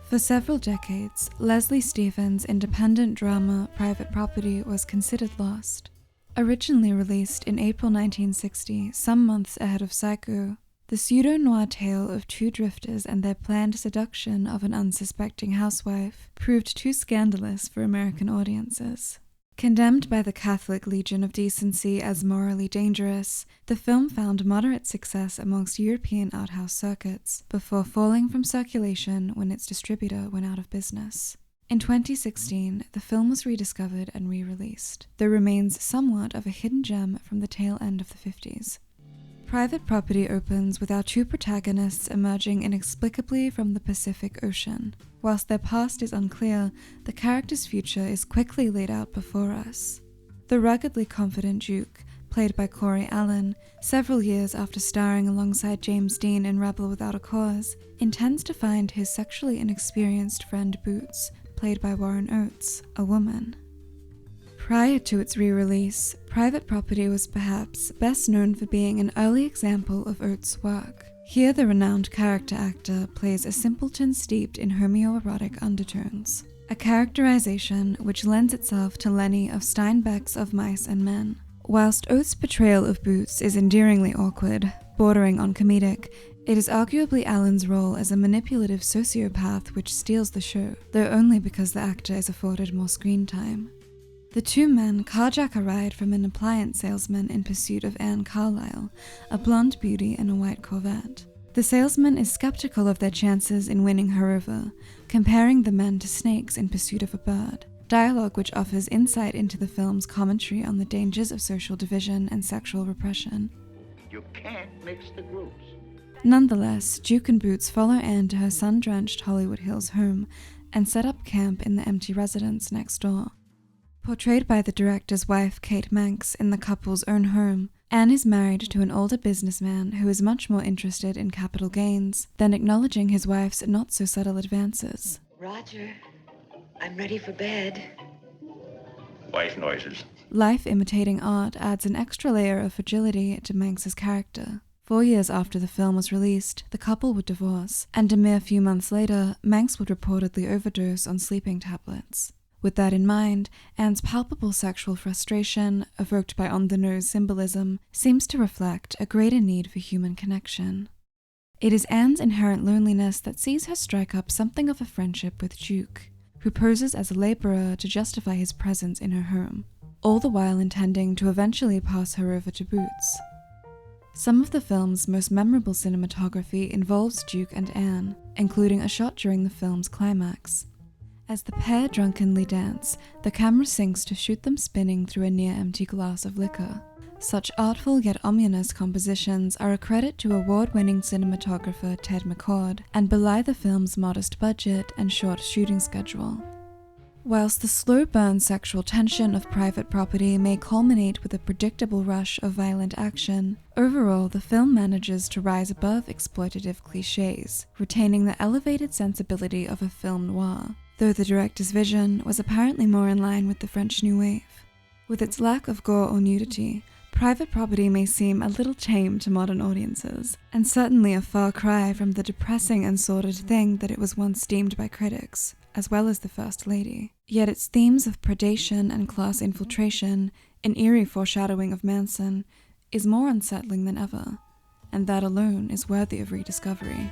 For several decades, Leslie Stephen's independent drama Private Property was considered lost. Originally released in April 1960, some months ahead of Psycho, the pseudo-noir tale of two drifters and their planned seduction of an unsuspecting housewife proved too scandalous for American audiences. Condemned by the Catholic Legion of Decency as morally dangerous, the film found moderate success amongst European arthouse circuits, before falling from circulation when its distributor went out of business. In 2016, the film was rediscovered and re-released, though remains somewhat of a hidden gem from the tail end of the 50s. Private Property opens with our two protagonists emerging inexplicably from the Pacific Ocean. Whilst their past is unclear, the character's future is quickly laid out before us. The ruggedly confident Duke, played by Corey Allen, several years after starring alongside James Dean in Rebel Without a Cause, intends to find his sexually inexperienced friend Boots, played by Warren Oates, a woman. Prior to its re-release, Private Property was perhaps best known for being an early example of Oates' work. Here the renowned character actor plays a simpleton steeped in homoerotic undertones, a characterization which lends itself to Lenny of Steinbeck's Of Mice and Men. Whilst Oates' portrayal of Boots is endearingly awkward, bordering on comedic, it is arguably Allen's role as a manipulative sociopath which steals the show, though only because the actor is afforded more screen time. The two men carjack a ride from an appliance salesman in pursuit of Anne Carlyle, a blonde beauty in a white Corvette. The salesman is skeptical of their chances in winning her over, comparing the men to snakes in pursuit of a bird, dialogue which offers insight into the film's commentary on the dangers of social division and sexual repression. You can't mix the groups. Nonetheless, Duke and Boots follow Anne to her sun-drenched Hollywood Hills home and set up camp in the empty residence next door. Portrayed by the director's wife, Kate Manx, in the couple's own home, Anne is married to an older businessman who is much more interested in capital gains than acknowledging his wife's not-so-subtle advances. Roger, I'm ready for bed. Wife noises. Life imitating art adds an extra layer of fragility to Manx's character. 4 years after the film was released, the couple would divorce, and a mere few months later, Manx would reportedly overdose on sleeping tablets. With that in mind, Anne's palpable sexual frustration, evoked by on-the-nose symbolism, seems to reflect a greater need for human connection. It is Anne's inherent loneliness that sees her strike up something of a friendship with Duke, who poses as a laborer to justify his presence in her home, all the while intending to eventually pass her over to Boots. Some of the film's most memorable cinematography involves Duke and Anne, including a shot during the film's climax. As the pair drunkenly dance, the camera sinks to shoot them spinning through a near-empty glass of liquor. Such artful yet ominous compositions are a credit to award-winning cinematographer Ted McCord, and belie the film's modest budget and short shooting schedule. Whilst the slow-burn sexual tension of Private Property may culminate with a predictable rush of violent action, overall the film manages to rise above exploitative cliches, retaining the elevated sensibility of a film noir, though the director's vision was apparently more in line with the French New Wave. With its lack of gore or nudity, Private Property may seem a little tame to modern audiences, and certainly a far cry from the depressing and sordid thing that it was once deemed by critics, as well as the First Lady. Yet its themes of predation and class infiltration, an eerie foreshadowing of Manson, is more unsettling than ever, and that alone is worthy of rediscovery.